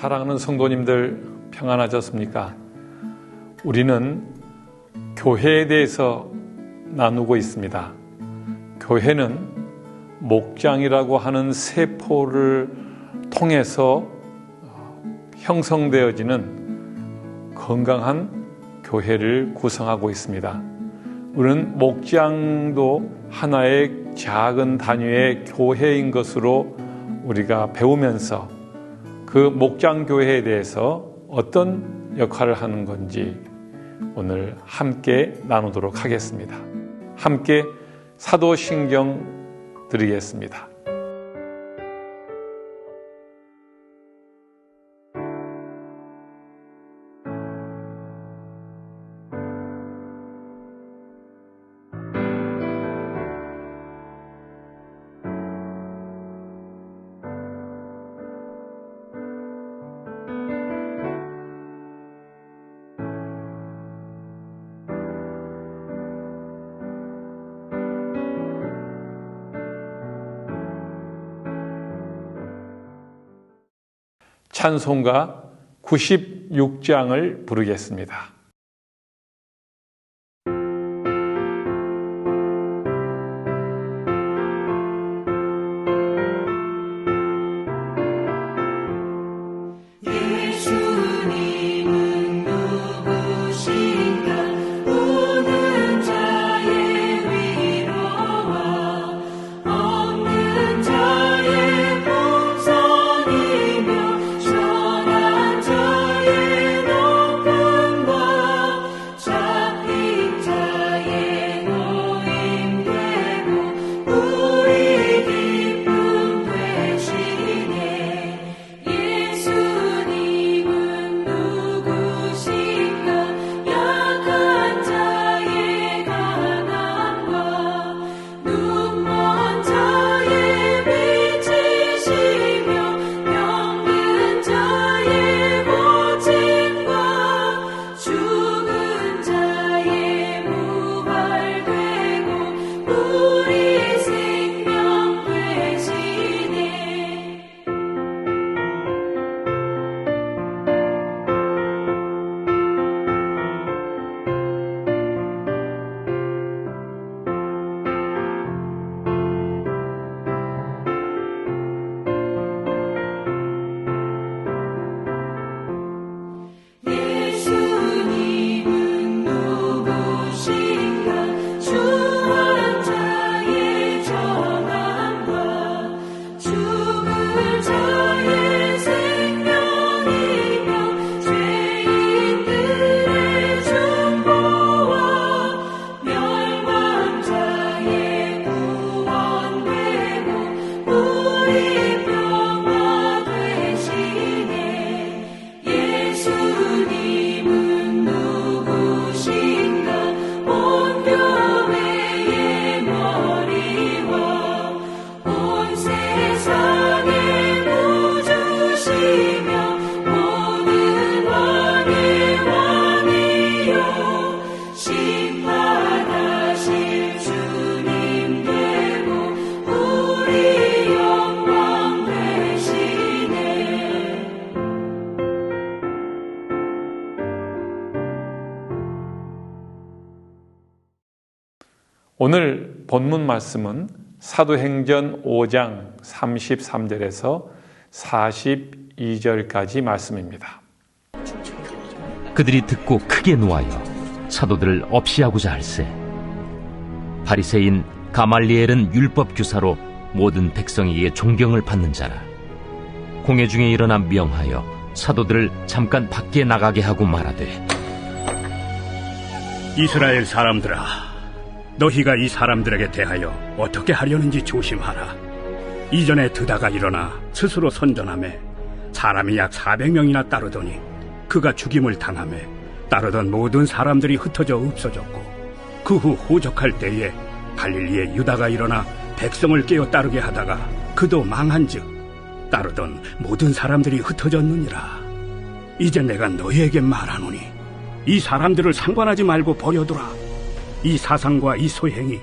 사랑하는 성도님들 평안하셨습니까? 우리는 교회에 대해서 나누고 있습니다. 교회는 목장이라고 하는 세포를 통해서 형성되어지는 건강한 교회를 구성하고 있습니다. 우리는 목장도 하나의 작은 단위의 교회인 것으로 우리가 배우면서 그 목장 교회에 대해서 어떤 역할을 하는 건지 오늘 함께 나누도록 하겠습니다. 함께 사도신경 드리겠습니다. 찬송가 96장을 부르겠습니다. 오늘 본문 말씀은 사도행전 5장 33절에서 42절까지 말씀입니다. 그들이 듣고 크게 노하여 사도들을 없이하고자 할세. 바리새인 가말리엘은 율법 교사로 모든 백성에게 존경을 받는 자라. 공회 중에 일어나 명하여 사도들을 잠깐 밖에 나가게 하고 말하되, 이스라엘 사람들아, 너희가 이 사람들에게 대하여 어떻게 하려는지 조심하라. 이전에 드다가 일어나 스스로 선전하매 사람이 약 400명이나 따르더니 그가 죽임을 당하매 따르던 모든 사람들이 흩어져 없어졌고, 그 후 호적할 때에 갈릴리에 유다가 일어나 백성을 깨어 따르게 하다가 그도 망한즉 따르던 모든 사람들이 흩어졌느니라. 이제 내가 너희에게 말하노니 이 사람들을 상관하지 말고 버려두라. 이 사상과 이 소행이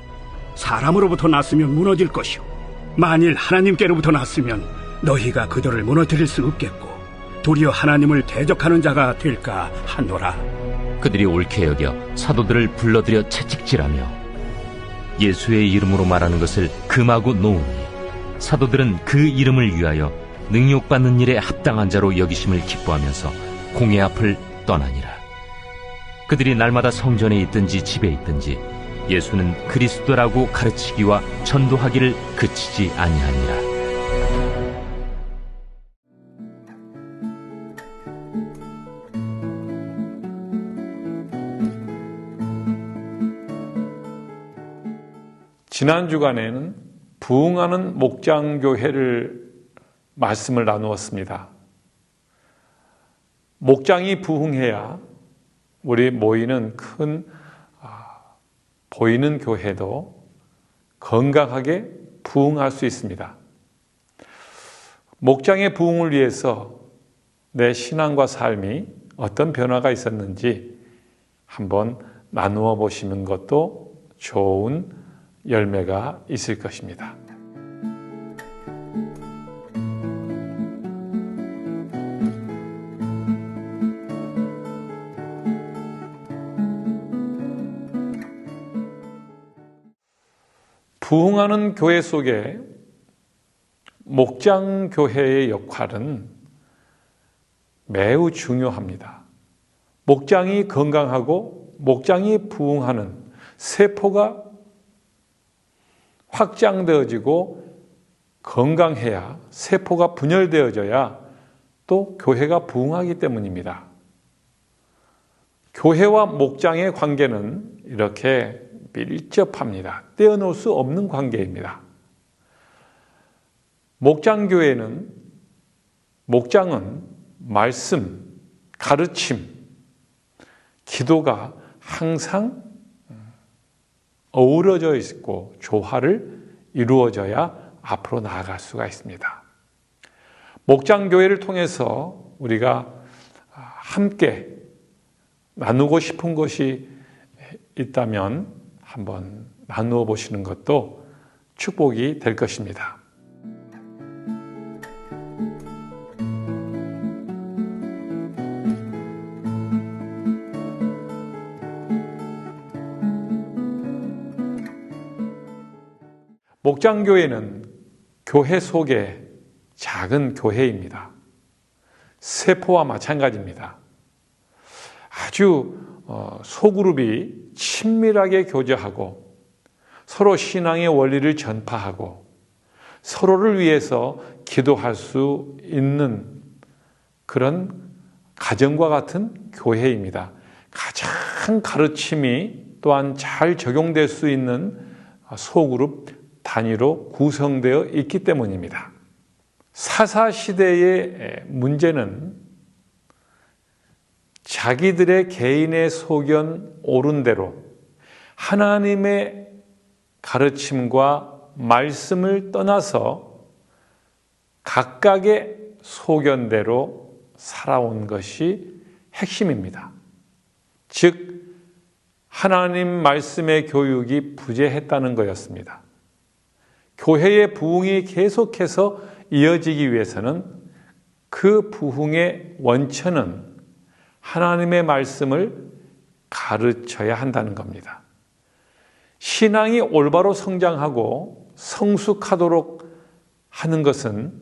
사람으로부터 났으면 무너질 것이요, 만일 하나님께로부터 났으면 너희가 그들을 무너뜨릴 수 없겠고, 도리어 하나님을 대적하는 자가 될까 하노라. 그들이 옳게 여겨 사도들을 불러들여 채찍질하며 예수의 이름으로 말하는 것을 금하고 놓으니 사도들은 그 이름을 위하여 능욕받는 일에 합당한 자로 여기심을 기뻐하면서 공회 앞을 떠나니라. 그들이 날마다 성전에 있든지 집에 있든지 예수는 그리스도라고 가르치기와 전도하기를 그치지 아니하니라. 지난 주간에는 부흥하는 목장교회를 말씀을 나누었습니다. 목장이 부흥해야 우리 모이는 큰 보이는 교회도 건강하게 부흥할 수 있습니다. 목장의 부흥을 위해서 내 신앙과 삶이 어떤 변화가 있었는지 한번 나누어 보시는 것도 좋은 열매가 있을 것입니다. 부흥하는 교회 속에 목장 교회의 역할은 매우 중요합니다. 목장이 건강하고 목장이 부흥하는 세포가 확장되어지고 건강해야 세포가 분열되어져야 또 교회가 부흥하기 때문입니다. 교회와 목장의 관계는 이렇게 밀접합니다. 떼어놓을 수 없는 관계입니다. 목장은 말씀, 가르침, 기도가 항상 어우러져 있고 조화를 이루어져야 앞으로 나아갈 수가 있습니다. 목장교회를 통해서 우리가 함께 나누고 싶은 것이 있다면 한번 나누어 보시는 것도 축복이 될 것입니다. 목장교회는 교회 속의 작은 교회입니다. 세포와 마찬가지입니다. 아주 소그룹이 친밀하게 교제하고 서로 신앙의 원리를 전파하고 서로를 위해서 기도할 수 있는 그런 가정과 같은 교회입니다. 가장 가르침이 또한 잘 적용될 수 있는 소그룹 단위로 구성되어 있기 때문입니다. 사사시대의 문제는 자기들의 개인의 소견 옳은 대로 하나님의 가르침과 말씀을 떠나서 각각의 소견대로 살아온 것이 핵심입니다. 즉, 하나님 말씀의 교육이 부재했다는 것이었습니다. 교회의 부흥이 계속해서 이어지기 위해서는 그 부흥의 원천은 하나님의 말씀을 가르쳐야 한다는 겁니다. 신앙이 올바로 성장하고 성숙하도록 하는 것은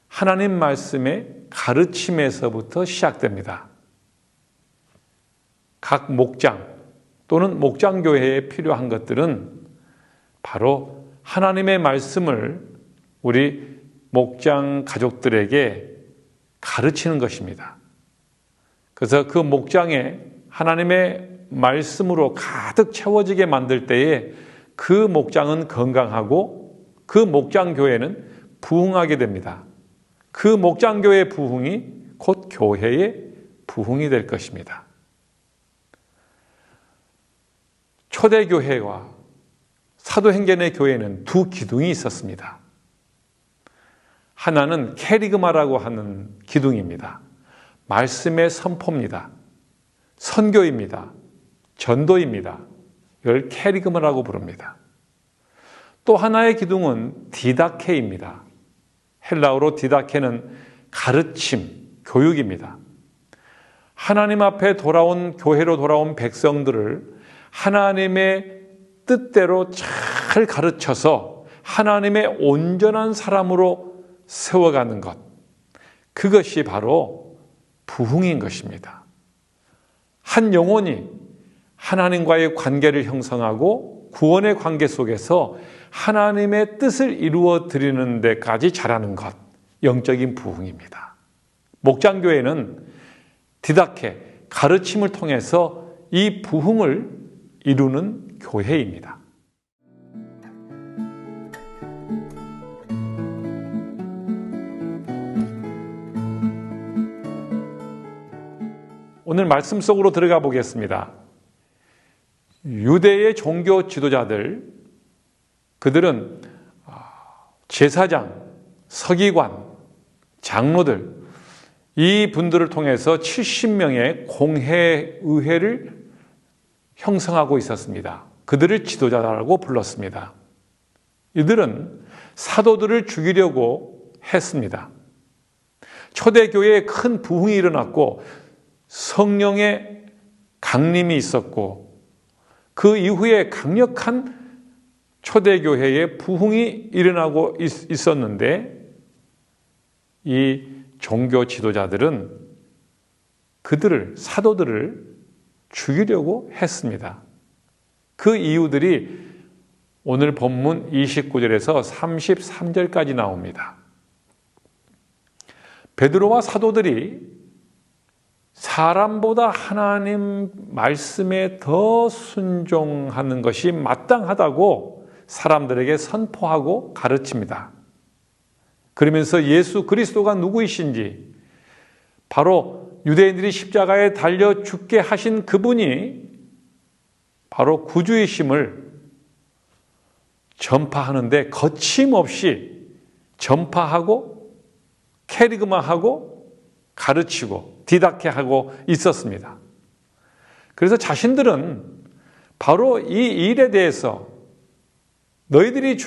하나님 말씀의 가르침에서부터 시작됩니다. 각 목장 또는 목장교회에 필요한 것들은 바로 하나님의 말씀을 우리 목장 가족들에게 가르치는 것입니다. 그래서 그 목장에 하나님의 말씀으로 가득 채워지게 만들 때에 그 목장은 건강하고 그 목장교회는 부흥하게 됩니다. 그 목장교회의 부흥이 곧 교회의 부흥이 될 것입니다. 초대교회와 사도행전의 교회는 두 기둥이 있었습니다. 하나는 캐리그마라고 하는 기둥입니다. 말씀의 선포입니다. 선교입니다. 전도입니다. 이걸 캐리그마라고 부릅니다. 또 하나의 기둥은 디다케입니다. 헬라어로 디다케는 가르침, 교육입니다. 하나님 앞에 돌아온 교회로 돌아온 백성들을 하나님의 뜻대로 잘 가르쳐서 하나님의 온전한 사람으로 세워가는 것, 그것이 바로 부흥인 것입니다. 한 영혼이 하나님과의 관계를 형성하고 구원의 관계 속에서 하나님의 뜻을 이루어 드리는 데까지 자라는 것, 영적인 부흥입니다. 목장교회는 디다케, 가르침을 통해서 이 부흥을 이루는 교회입니다. 오늘 말씀 속으로 들어가 보겠습니다. 유대의 종교 지도자들, 그들은 제사장, 서기관, 장로들, 이 분들을 통해서 70명의 공회의회를 형성하고 있었습니다. 그들을 지도자라고 불렀습니다. 이들은 사도들을 죽이려고 했습니다. 초대교회에 큰 부흥이 일어났고 성령의 강림이 있었고 그 이후에 강력한 초대교회의 부흥이 일어나고 있었는데 이 종교 지도자들은 그들을, 사도들을 죽이려고 했습니다. 그 이유들이 오늘 본문 29절에서 33절까지 나옵니다. 베드로와 사도들이 사람보다 하나님 말씀에 더 순종하는 것이 마땅하다고 사람들에게 선포하고 가르칩니다. 그러면서 예수 그리스도가 누구이신지, 바로 유대인들이 십자가에 달려 죽게 하신 그분이 바로 구주이심을 전파하는데 거침없이 전파하고 캐리그마하고 가르치고 디다케하고 있었습니다. 그래서 자신들은 바로 이 일에 대해서 너희들이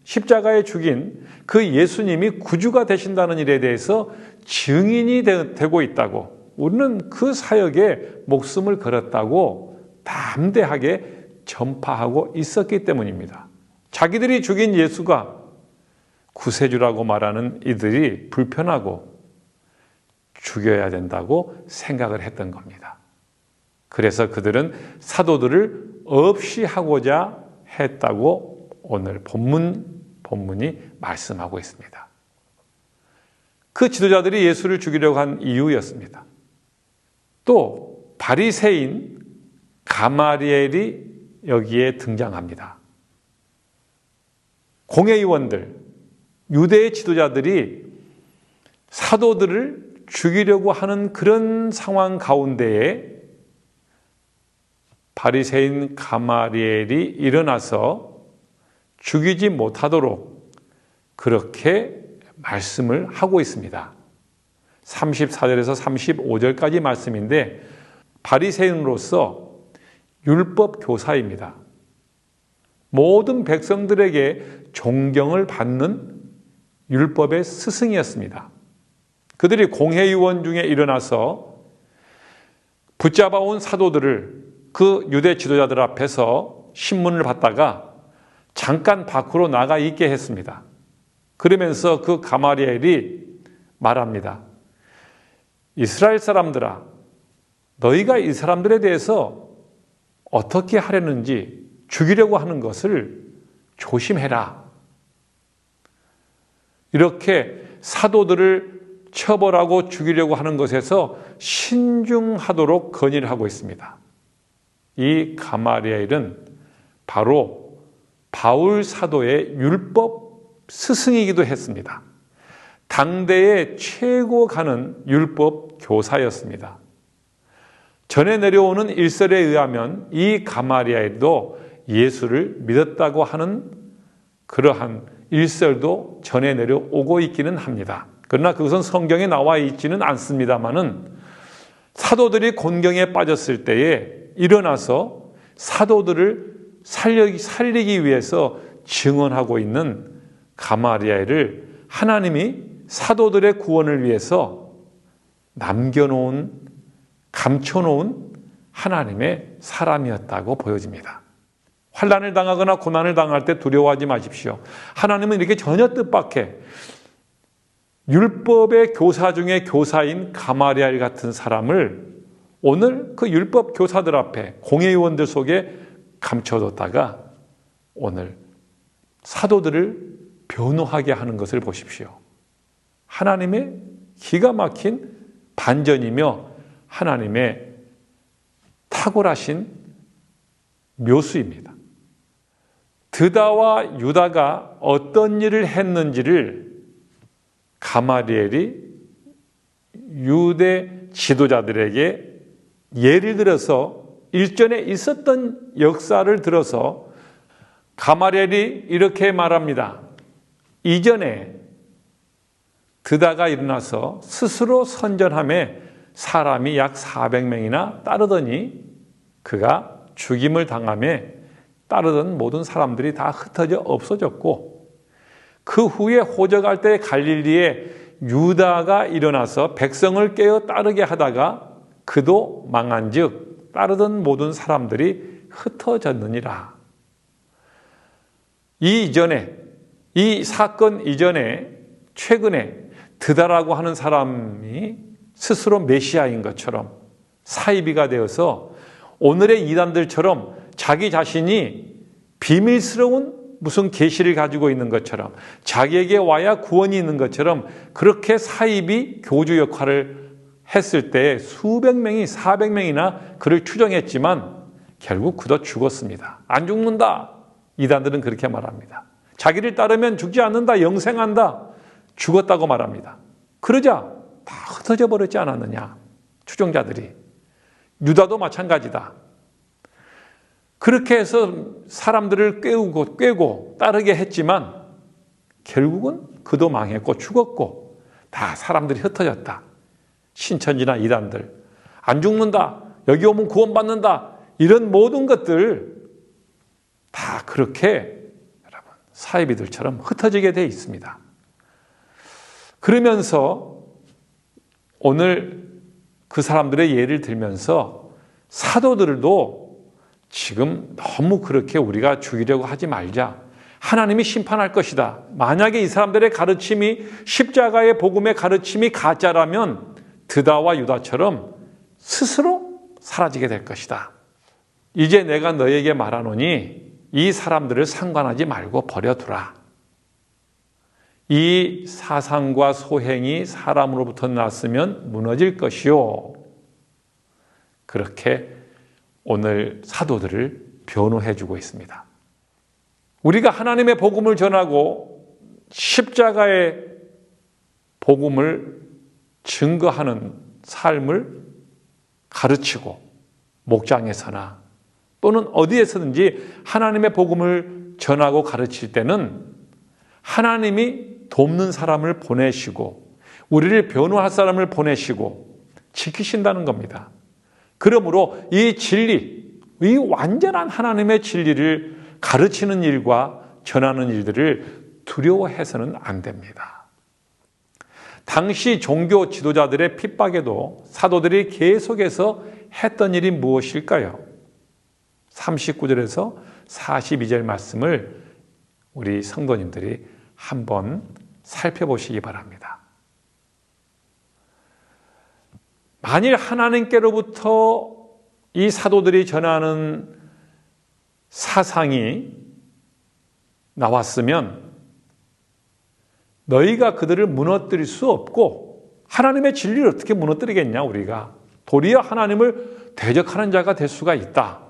십자가에 죽인 그 예수님이 구주가 되신다는 일에 대해서 증인이 되고 있다고, 우리는 그 사역에 목숨을 걸었다고 담대하게 전파하고 있었기 때문입니다. 자기들이 죽인 예수가 구세주라고 말하는 이들이 불편하고 죽여야 된다고 생각을 했던 겁니다. 그래서 그들은 사도들을 없이 하고자 했다고 오늘 본문이 말씀하고 있습니다. 그 지도자들이 예수를 죽이려고 한 이유였습니다. 또 바리새인 가마리엘이 여기에 등장합니다. 공회의원들, 유대의 지도자들이 사도들을 죽이려고 하는 그런 상황 가운데에 바리새인 가마리엘이 일어나서 죽이지 못하도록 그렇게 말씀을 하고 있습니다. 34절에서 35절까지 말씀인데 바리새인으로서 율법 교사입니다. 모든 백성들에게 존경을 받는 율법의 스승이었습니다. 그들이 공회의원 중에 일어나서 붙잡아온 사도들을 그 유대 지도자들 앞에서 신문을 받다가 잠깐 밖으로 나가 있게 했습니다. 그러면서 그 가마리엘이 말합니다. 이스라엘 사람들아, 너희가 이 사람들에 대해서 어떻게 하려는지, 죽이려고 하는 것을 조심해라. 이렇게 사도들을 처벌하고 죽이려고 하는 것에서 신중하도록 건의를 하고 있습니다. 이 가마리엘은 바로 바울 사도의 율법 스승이기도 했습니다. 당대의 최고 가는 율법 교사였습니다. 전에 내려오는 일설에 의하면 이 가마리엘도 예수를 믿었다고 하는 그러한 일설도 전해 내려오고 있기는 합니다. 그러나 그것은 성경에 나와 있지는 않습니다만은 사도들이 곤경에 빠졌을 때에 일어나서 사도들을 살리기 위해서 증언하고 있는 가마리엘을 하나님이 사도들의 구원을 위해서 남겨놓은, 감춰놓은 하나님의 사람이었다고 보여집니다. 환난을 당하거나 고난을 당할 때 두려워하지 마십시오. 하나님은 이렇게 전혀 뜻밖의 율법의 교사 중에 교사인 가마리엘 같은 사람을 오늘 그 율법 교사들 앞에, 공회의원들 속에 감춰뒀다가 오늘 사도들을 변호하게 하는 것을 보십시오. 하나님의 기가 막힌 반전이며 하나님의 탁월하신 묘수입니다. 드다와 유다가 어떤 일을 했는지를 가마리엘이 유대 지도자들에게 예를 들어서 일전에 있었던 역사를 들어서 가마리엘이 이렇게 말합니다. 이전에 드다가 일어나서 스스로 선전함에 사람이 약 400명이나 따르더니 그가 죽임을 당함에 따르던 모든 사람들이 다 흩어져 없어졌고, 그 후에 호적할 때 갈릴리에 유다가 일어나서 백성을 깨어 따르게 하다가 그도 망한즉 따르던 모든 사람들이 흩어졌느니라. 이 사건 이전에 최근에 드다라고 하는 사람이 스스로 메시아인 것처럼 사이비가 되어서 오늘의 이단들처럼 자기 자신이 비밀스러운 무슨 계시를 가지고 있는 것처럼, 자기에게 와야 구원이 있는 것처럼 그렇게 사이비 교주 역할을 했을 때 수백 명이, 400명이나 그를 추종했지만 결국 그도 죽었습니다. 안 죽는다. 이단들은 그렇게 말합니다. 자기를 따르면 죽지 않는다, 영생한다, 죽었다고 말합니다. 그러자 다 흩어져 버렸지 않았느냐, 추종자들이. 유다도 마찬가지다. 그렇게 해서 사람들을 꿰고 따르게 했지만 결국은 그도 망했고 죽었고 다 사람들이 흩어졌다. 신천지나 이단들, 안 죽는다, 여기 오면 구원받는다, 이런 모든 것들 다 그렇게 여러분 사이비들처럼 흩어지게 돼 있습니다. 그러면서 오늘 그 사람들의 예를 들면서 사도들도 지금 너무 그렇게 우리가 죽이려고 하지 말자. 하나님이 심판할 것이다. 만약에 이 사람들의 가르침이, 십자가의 복음의 가르침이 가짜라면 드다와 유다처럼 스스로 사라지게 될 것이다. 이제 내가 너에게 말하노니 이 사람들을 상관하지 말고 버려두라. 이 사상과 소행이 사람으로부터 났으면 무너질 것이요. 그렇게 오늘 사도들을 변호해주고 있습니다. 우리가 하나님의 복음을 전하고 십자가의 복음을 증거하는 삶을 가르치고 목장에서나 또는 어디에서든지 하나님의 복음을 전하고 가르칠 때는 하나님이 돕는 사람을 보내시고 우리를 변호할 사람을 보내시고 지키신다는 겁니다. 그러므로 이 진리, 이 완전한 하나님의 진리를 가르치는 일과 전하는 일들을 두려워해서는 안 됩니다. 당시 종교 지도자들의 핍박에도 사도들이 계속해서 했던 일이 무엇일까요? 39절에서 42절 말씀을 우리 성도님들이 한번 살펴보시기 바랍니다. 만일 하나님께로부터 이 사도들이 전하는 사상이 나왔으면 너희가 그들을 무너뜨릴 수 없고, 하나님의 진리를 어떻게 무너뜨리겠냐 우리가. 도리어 하나님을 대적하는 자가 될 수가 있다.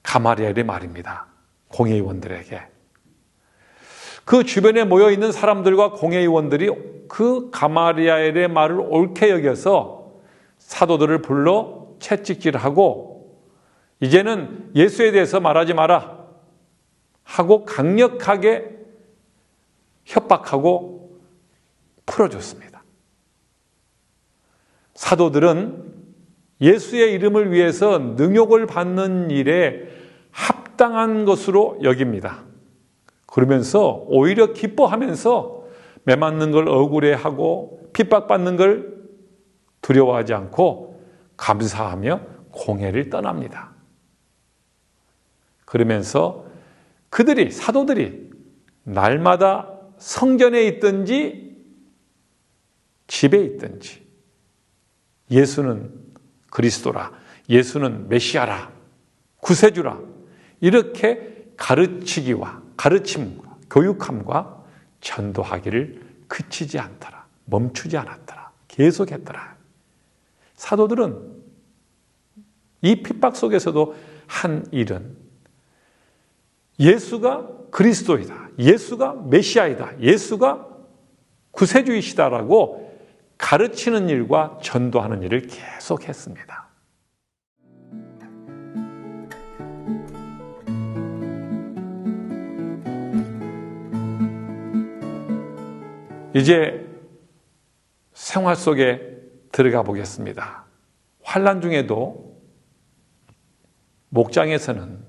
가마리엘의 말입니다. 공회의원들에게. 그 주변에 모여있는 사람들과 공회의원들이 그 가마리엘의 말을 옳게 여겨서 사도들을 불러 채찍질하고 이제는 예수에 대해서 말하지 마라 하고 강력하게 협박하고 풀어줬습니다. 사도들은 예수의 이름을 위해서 능욕을 받는 일에 합당한 것으로 여깁니다. 그러면서 오히려 기뻐하면서 매맞는 걸 억울해하고 핍박받는 걸 두려워하지 않고 감사하며 공회를 떠납니다. 그러면서 그들이, 사도들이 날마다 성전에 있든지 집에 있든지 예수는 그리스도라, 예수는 메시아라, 구세주라, 이렇게 가르치기와 가르침과 교육함과 전도하기를 그치지 않더라, 멈추지 않았더라, 계속했더라. 사도들은 이 핍박 속에서도 한 일은 예수가 그리스도이다, 예수가 메시아이다, 예수가 구세주이시다라고 가르치는 일과 전도하는 일을 계속했습니다. 이제 생활 속에 들어가 보겠습니다. 환난 중에도 목장에서는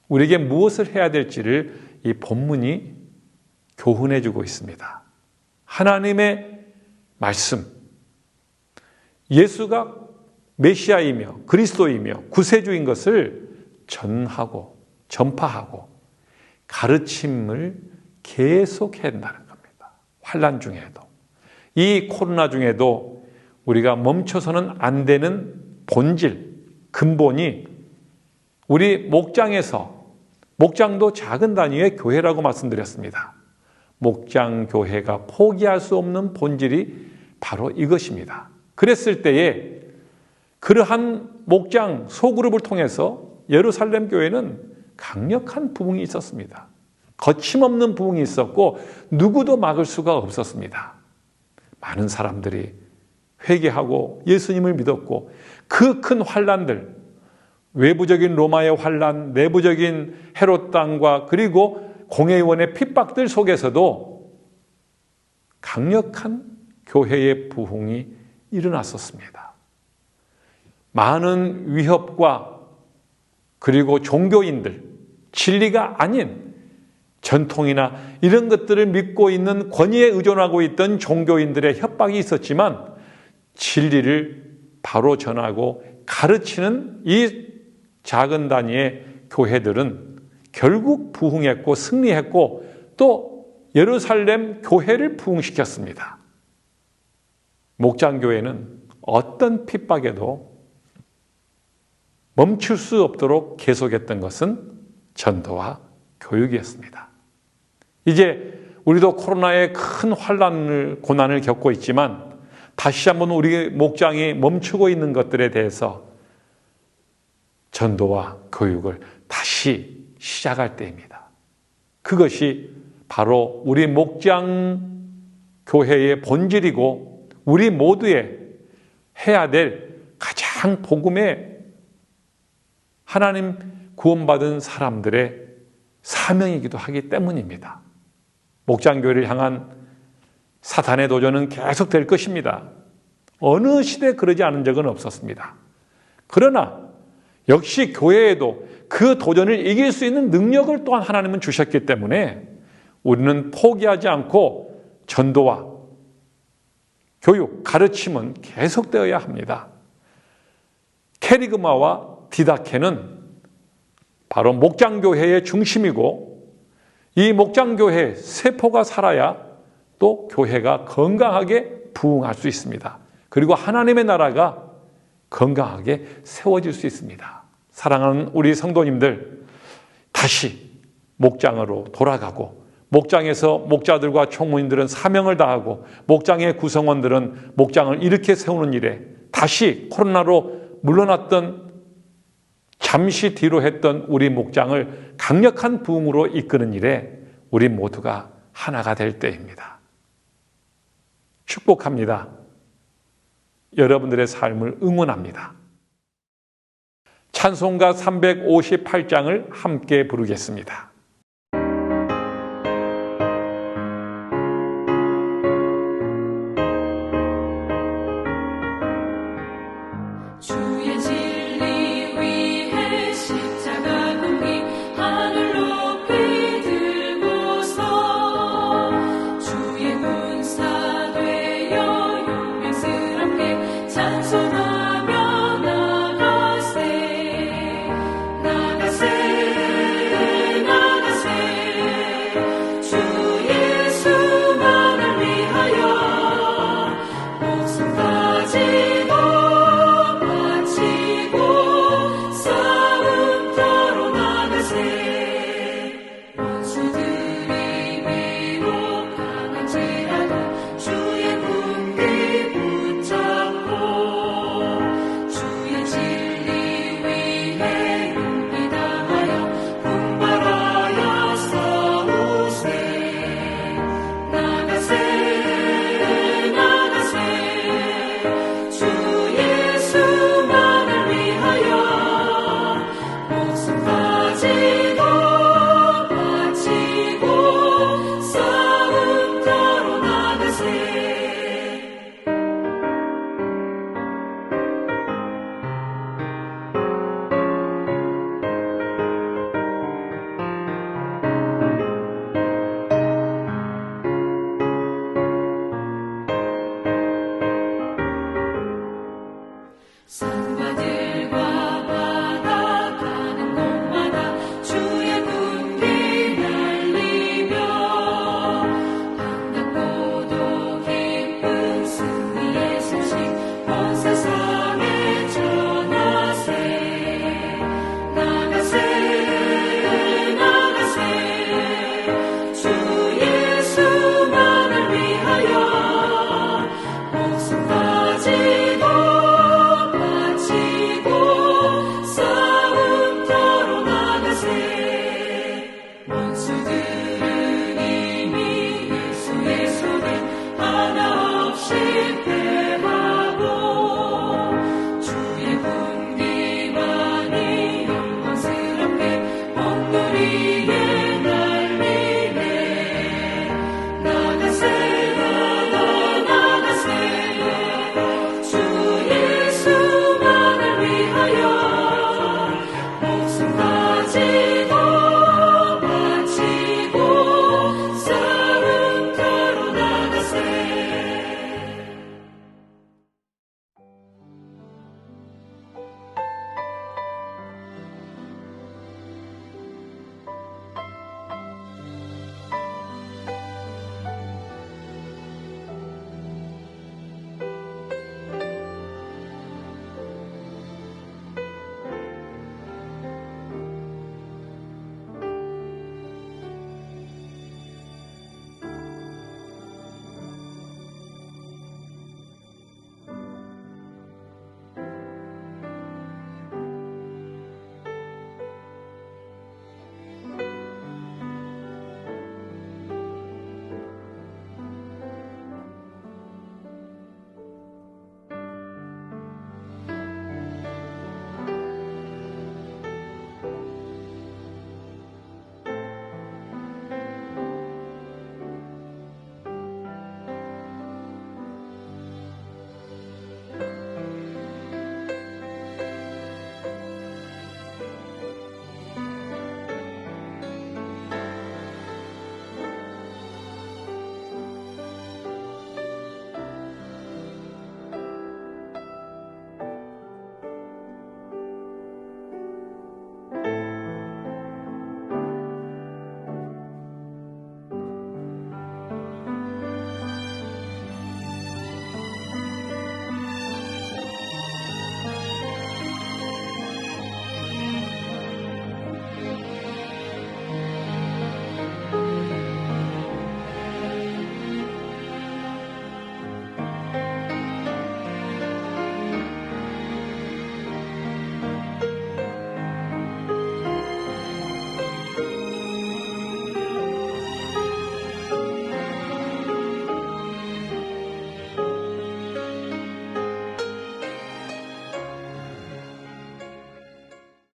우리에게 무엇을 해야 될지를 이 본문이 교훈해 주고 있습니다. 하나님의 말씀, 예수가 메시아이며 그리스도이며 구세주인 것을 전하고 전파하고 가르침을 계속해야 한다는 겁니다. 환난 중에도, 이 코로나 중에도 우리가 멈춰서는 안 되는 본질, 근본이 우리 목장에서, 목장도 작은 단위의 교회라고 말씀드렸습니다. 목장 교회가 포기할 수 없는 본질이 바로 이것입니다. 그랬을 때에 그러한 목장 소그룹을 통해서 예루살렘 교회는 강력한 부흥이 있었습니다. 거침없는 부흥이 있었고 누구도 막을 수가 없었습니다. 많은 사람들이 회개하고 예수님을 믿었고 그 큰 환난들, 외부적인 로마의 환난, 내부적인 헤롯 땅과 그리고 공회의원의 핍박들 속에서도 강력한 교회의 부흥이 일어났었습니다. 많은 위협과 그리고 종교인들, 진리가 아닌 전통이나 이런 것들을 믿고 있는 권위에 의존하고 있던 종교인들의 협박이 있었지만 진리를 바로 전하고 가르치는 이 작은 단위의 교회들은 결국 부흥했고 승리했고 또 예루살렘 교회를 부흥시켰습니다. 목장교회는 어떤 핍박에도 멈출 수 없도록 계속했던 것은 전도와 교육이었습니다. 이제 우리도 코로나의 큰 환난을, 고난을 겪고 있지만 다시 한번 우리 목장이 멈추고 있는 것들에 대해서 전도와 교육을 다시 시작할 때입니다. 그것이 바로 우리 목장 교회의 본질이고 우리 모두의 해야 될 가장 복음의 하나님 구원받은 사람들의 사명이기도 하기 때문입니다. 목장교회를 향한 사탄의 도전은 계속될 것입니다. 어느 시대에 그러지 않은 적은 없었습니다. 그러나 역시 교회에도 그 도전을 이길 수 있는 능력을 또한 하나님은 주셨기 때문에 우리는 포기하지 않고 전도와 교육, 가르침은 계속되어야 합니다. 캐리그마와 디다케는 바로 목장교회의 중심이고 이 목장교회 세포가 살아야 또 교회가 건강하게 부흥할 수 있습니다. 그리고 하나님의 나라가 건강하게 세워질 수 있습니다. 사랑하는 우리 성도님들, 다시 목장으로 돌아가고 목장에서 목자들과 총무인들은 사명을 다하고 목장의 구성원들은 목장을 이렇게 세우는 일에 다시 코로나로 물러났던 잠시 뒤로 했던 우리 목장을 강력한 부흥으로 이끄는 일에 우리 모두가 하나가 될 때입니다. 축복합니다. 여러분들의 삶을 응원합니다. 찬송가 358장을 함께 부르겠습니다. 주의 군사 되어 용맹스러운 우리의